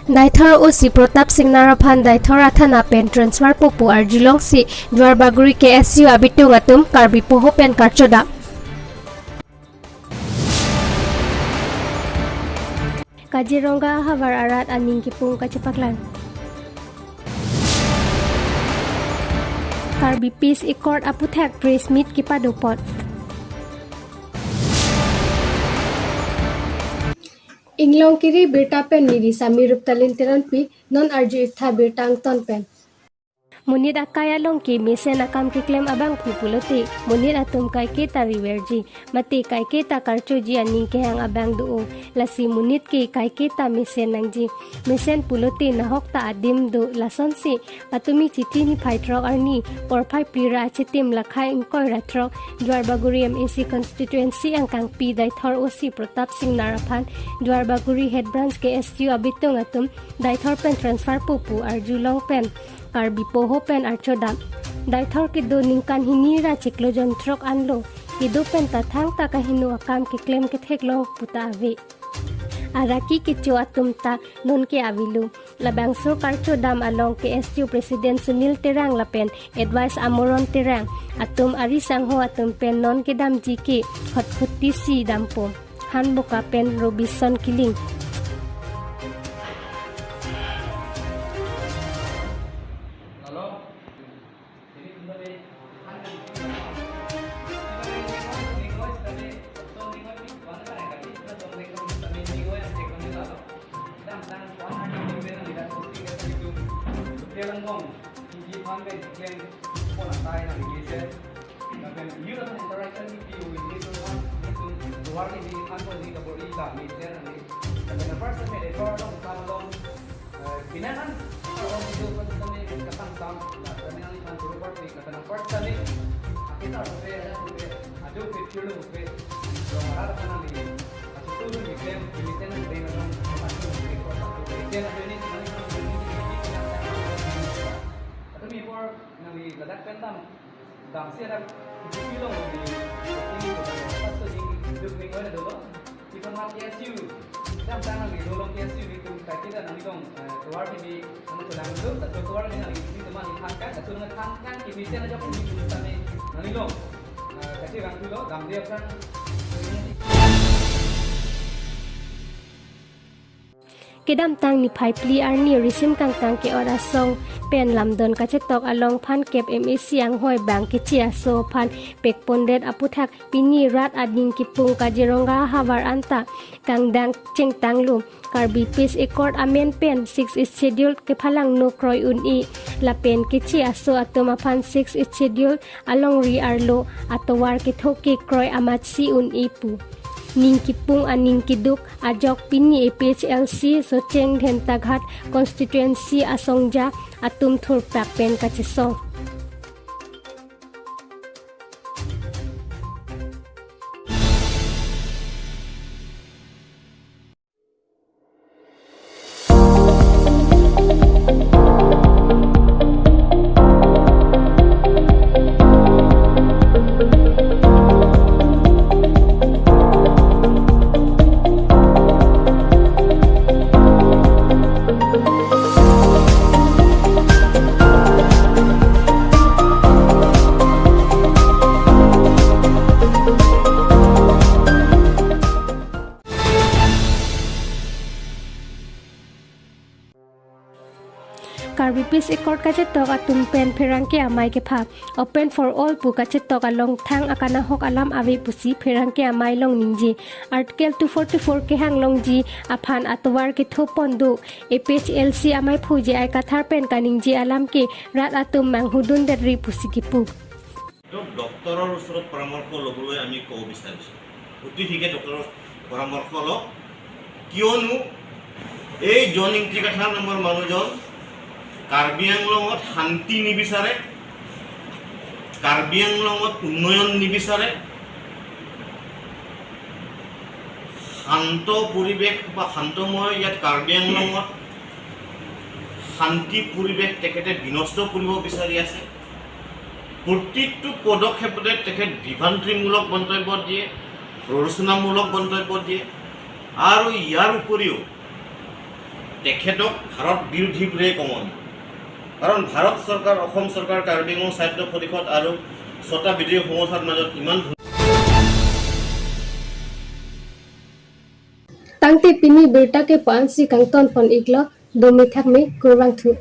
Daithor Osi Protap Singh Narapan Daithor Athana Pen Transfer Popo Arjulong Si Juar Baguri KSU Abitu Ngatum Karbi Poho Pen Karchoda Kajirongga Havar Arat Aning Kipung Kachapaklan Karbi Peace Accord Aputek Press Meet Kipadopot Inglongkiri Abirta pen niri samirup talintiran pi non arju itha birtang ton pen. Munir akaya longki misen akam ki claim abang pupulote munir atum kai kita riverji mati kai kita karchoji aning ke hang abang duo lasi munit ki kai kita misen nangji misen pulote nahok ta adim do lasonsi patumi chiti ni phaitro arni por phai plira chitim lakhai ingkoi ratro Juar Baguri AMEI constituency angkang pi Daithor Osi Protap Singh Narapan Juar Baguri head branch KSU Abitu Ngatum Daithor pen transfer pupu arjulong pen Karbi Poho pen archodam Daithor kido ningkan hinira chiklo jontrok anlo kido pen tathang ta kahinu akam ke claim ke theklo puta ave araki kicho atumta non ke avilu labang so karchodam along KSU President Sunil Terang lapen advice amoron terang atum arisang ho atum pen non ke dam jiki hothutti si dampo han boka pen Robinson Kiling Kedam tang ni PHERANKE arni risim kang tang ke orasong pen lamdon kachetok along phan kep AMEI siang hoi bang kichia so phan pekpondet aputhak pini rat ading kipung kajirongga havar anta kang dang cheng tanglu Karbi Peace Accord amen pen 6 is scheduled ke phalang no kroi uni la pen kichia so atoma phan 6 is scheduled along ri arlo atowar ke thoki kroi amat si uni pu Ningkipung aning kiduk ajok pini PHLC so cheng dhentaghat constituency asongja atum thur pakpen kachesong Karbi Peace Accord kachetok atum pen PHERANKE AMEI ke phap open for all pu kachetok along thang akana hok alam ave pusi PHERANKE AMEI long ningji article 244 ke hang long ji aphan atwar ke thopondu PHLC AMEI phuje ai kathar pen kaningji alam ke rat atum manghudun derri pusi kipu ডক্টৰৰ ওচৰত পৰামৰ্শ ল'বলৈ আমি ক'ব বিচাৰিছোঁ অতি শীঘ্ৰে ডক্টৰৰ পৰামৰ্শ লওক কিয়নো এই জন ইণ্টিগ্ৰেশ্যন নামৰ মানুহজন কাৰ্বি আংলঙত শান্তি নিবিচাৰে কাৰ্বি আংলঙত উন্নয়ন নিবিচাৰে শান্ত পৰিৱেশ বা শান্তময় ইয়াত কাৰ্বি আংলঙত শান্তি পৰিৱেশ তেখেতে বিনষ্ট কৰিব বিচাৰি আছে প্ৰতিটো পদক্ষেপতে তেখেত বিভ্ৰান্তিমূলক মন্তব্য দিয়ে প্ৰৰোচনামূলক মন্তব্য দিয়ে আৰু ইয়াৰ উপৰিও তেখেতক ভাৰত বিৰোধী বুলিয়েই ক'ব আমি। কাৰণ ভাৰত চৰকাৰ, অসম চৰকাৰ, কাৰ্বি আংলং সাহিত্য পৰিষদ আৰু 6টা বিদেশী সংস্থাৰ মাজত ইমান Tangte pini berta ke pan si kang ton pon iklo domi thak me kurang thu.